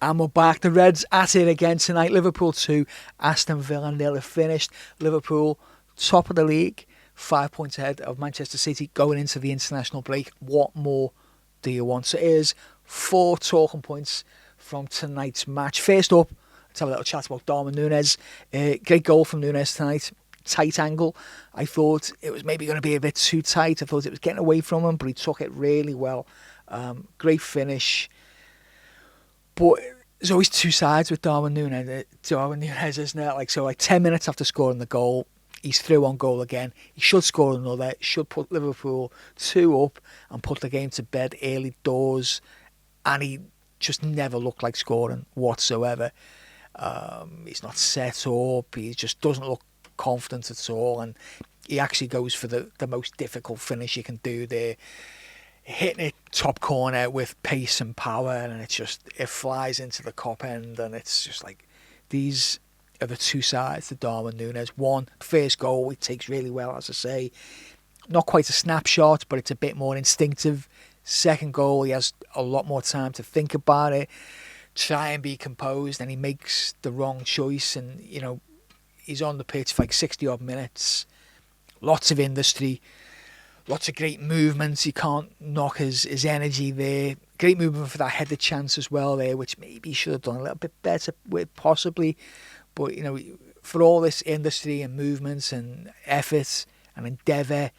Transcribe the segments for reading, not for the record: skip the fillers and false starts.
And we're back. The Reds at it again tonight. Liverpool 2, Aston Villa 0 finished. Liverpool, top of the league, 5 points ahead of Manchester City going into the international break. What more do you want? So here's 4 talking points from tonight's match. First up, let's have a little chat about Darwin Nunez. Great goal from Nunez tonight. Tight angle. I thought it was maybe going to be a bit too tight. I thought it was getting away from him, but he took it really well. Great finish. But there's always two sides with Darwin Nunez. Isn't it? Like 10 minutes after scoring the goal, he's through on goal again. He should score another. Should put Liverpool 2 up and put the game to bed early doors. And he just never looked like scoring whatsoever. He's not set up. He just doesn't look confident at all. And he actually goes for the most difficult finish you can do there. Hitting it top corner with pace and power, and it flies into the cop end, and it's just like, these are the two sides to Darwin Nunez. One, first goal, he takes really well, as I say. Not quite a snapshot, but it's a bit more instinctive. Second goal, he has a lot more time to think about it, try and be composed, and he makes the wrong choice. And, he's on the pitch for like 60 odd minutes. Lots of industry. Lots of great movements. You can't knock his energy there. Great movement for that headed chance as well there, which maybe he should have done a little bit better with, possibly. But, for all this industry and movements and effort and endeavour,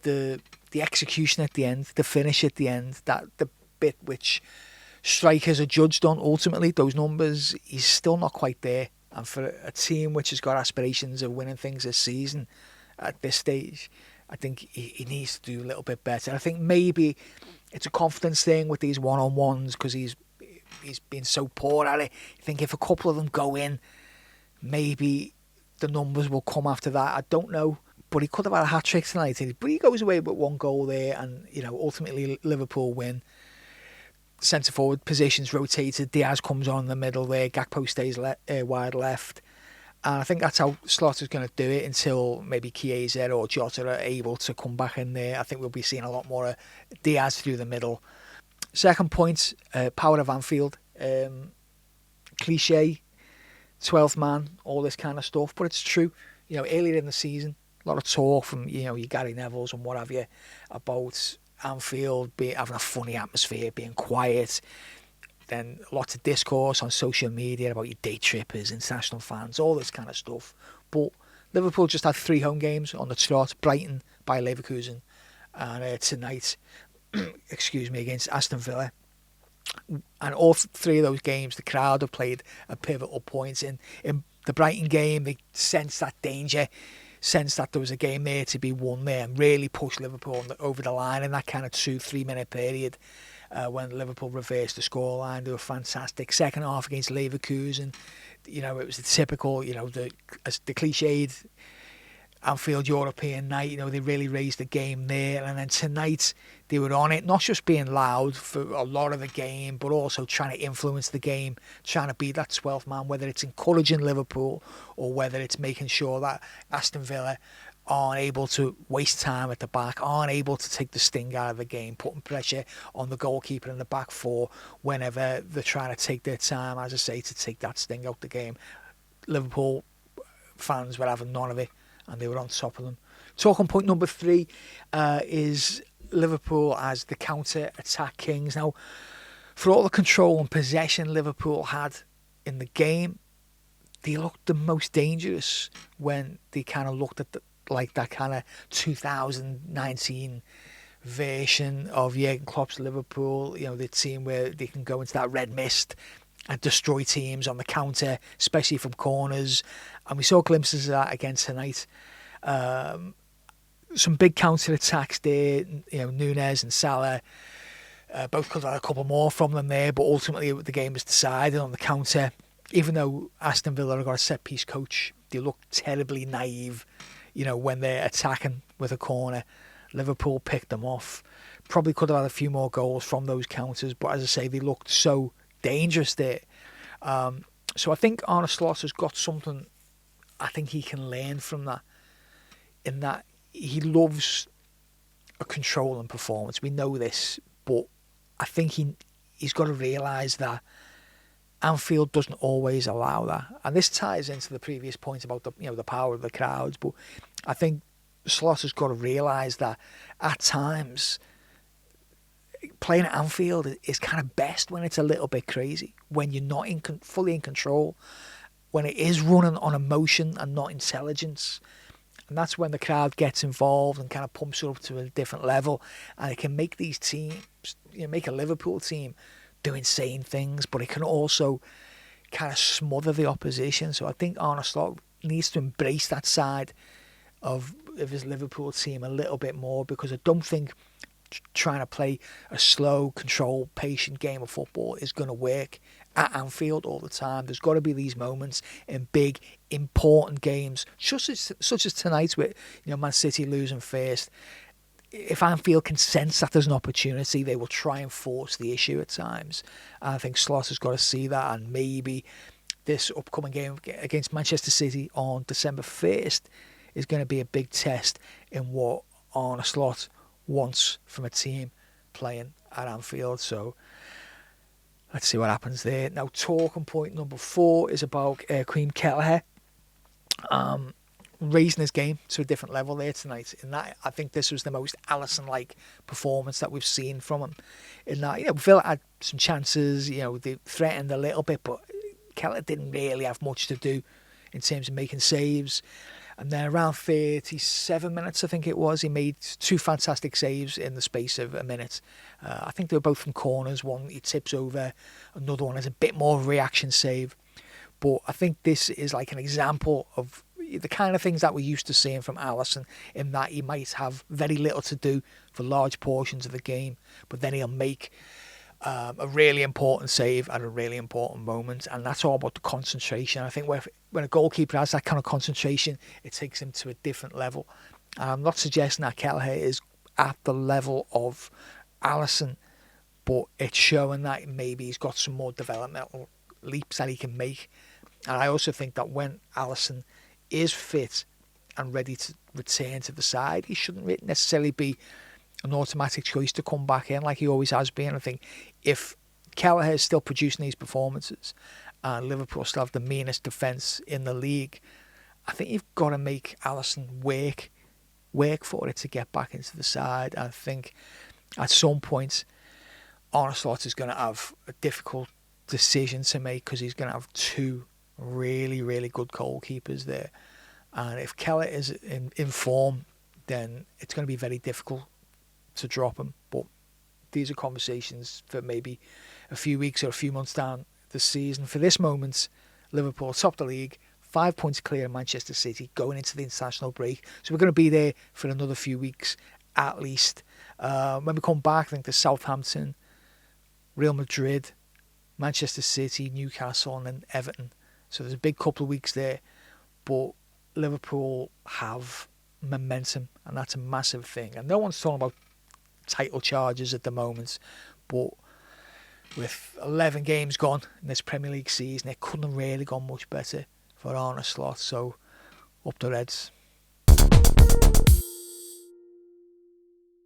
the execution at the end, the finish at the end, the bit which strikers are judged on ultimately, those numbers, he's still not quite there. And for a team which has got aspirations of winning things this season at this stage, I think he needs to do a little bit better. I think maybe it's a confidence thing with these one-on-ones because he's been so poor at it. I think if a couple of them go in, maybe the numbers will come after that. I don't know. But he could have had a hat-trick tonight. But he goes away with 1 goal there, and ultimately Liverpool win. Centre-forward positions rotated. Diaz comes on in the middle there. Gakpo stays wide left. And I think that's how Slaughter's going to do it until maybe Chiesa or Jota are able to come back in there. I think we'll be seeing a lot more of Diaz through the middle. Second point, power of Anfield. Cliche, 12th man, all this kind of stuff. But it's true. Earlier in the season, a lot of talk from, your Gary Nevilles and what have you about Anfield having a funny atmosphere, being quiet. Then lots of discourse on social media about your day trippers, international fans, all this kind of stuff. But Liverpool just had 3 home games on the trot. Brighton, by Leverkusen, and tonight, against Aston Villa. And all 3 of those games, the crowd have played a pivotal point. In the Brighton game, they sensed that danger, sensed that there was a game there to be won there, and really pushed Liverpool over the line in that kind of 2-3 minute period. When Liverpool reversed the scoreline, they were fantastic. Second half against Leverkusen, it was the typical, the cliched Anfield European night. They really raised the game there. And then tonight, they were on it, not just being loud for a lot of the game, but also trying to influence the game, trying to be that 12th man, whether it's encouraging Liverpool or whether it's making sure that Aston Villa aren't able to waste time at the back, aren't able to take the sting out of the game, putting pressure on the goalkeeper in the back 4 whenever they're trying to take their time, as I say, to take that sting out the game. Liverpool fans were having none of it, and they were on top of them. Talking point number 3 is Liverpool as the counter-attack kings. Now, for all the control and possession Liverpool had in the game, they looked the most dangerous when they kind of looked at that kind of 2019 version of Jurgen Klopp's Liverpool, the team where they can go into that red mist and destroy teams on the counter, especially from corners. And we saw glimpses of that again tonight. Some big counter-attacks there, Nunez and Salah both could have had a couple more from them there, but ultimately the game was decided on the counter. Even though Aston Villa have got a set-piece coach, they look terribly naive, when they're attacking with a corner. Liverpool picked them off. Probably could have had a few more goals from those counters, but as I say, they looked so dangerous there. So I think Arne Slot's got something I think he can learn from that, in that he loves a controlling performance. We know this, but I think he's got to realise that Anfield doesn't always allow that, and this ties into the previous point about the power of the crowds. But I think Slot has got to realise that at times playing at Anfield is kind of best when it's a little bit crazy, when you're not fully in control, when it is running on emotion and not intelligence. And that's when the crowd gets involved and kind of pumps it up to a different level, and it can make these teams, make a Liverpool team do insane things, but it can also kind of smother the opposition. So I think Arne Slot needs to embrace that side of his Liverpool team a little bit more, because I don't think trying to play a slow, controlled, patient game of football is going to work at Anfield all the time. There's got to be these moments in big, important games, such as tonight's with Man City losing first. If Anfield can sense that there's an opportunity, they will try and force the issue at times. And I think Slot has got to see that, and maybe this upcoming game against Manchester City on December 1st is going to be a big test in what Arne Slot wants from a team playing at Anfield. So let's see what happens there. Now, talking point number 4 is about Caoimhin Kelleher raising his game to a different level there tonight. In that, I think this was the most Alisson-like performance that we've seen from him. In that, Villa had some chances, they threatened a little bit, but Kelleher didn't really have much to do in terms of making saves. And then around 37 minutes, I think it was, he made 2 fantastic saves in the space of a minute. I think they were both from corners. One he tips over, another one is a bit more of a reaction save. But I think this is like an example of the kind of things that we're used to seeing from Alisson, in that he might have very little to do for large portions of the game, but then he'll make a really important save at a really important moment, and that's all about the concentration. I think when a goalkeeper has that kind of concentration, it takes him to a different level. I'm not suggesting that Kelleher is at the level of Alisson, but it's showing that maybe he's got some more developmental leaps that he can make. And I also think that when Alisson is fit and ready to return to the side, he shouldn't necessarily be an automatic choice to come back in like he always has been. I think if Kelleher is still producing these performances and Liverpool still have the meanest defence in the league, I think you've got to make Alisson work for it to get back into the side. I think at some point Arne Slot is going to have a difficult decision to make, because he's going to have 2 really, really good goalkeepers there. And if Kelleher is in form, then it's going to be very difficult to drop him. But these are conversations for maybe a few weeks or a few months down the season. For this moment, Liverpool top the league, 5 points clear of Manchester City going into the international break. So we're going to be there for another few weeks at least. When we come back, I think there's Southampton, Real Madrid, Manchester City, Newcastle, and then Everton. So there's a big couple of weeks there. But Liverpool have momentum, and that's a massive thing. And no one's talking about title charges at the moment, but with 11 games gone in this Premier League season, it couldn't have really gone much better for Arne Slot. So up the Reds.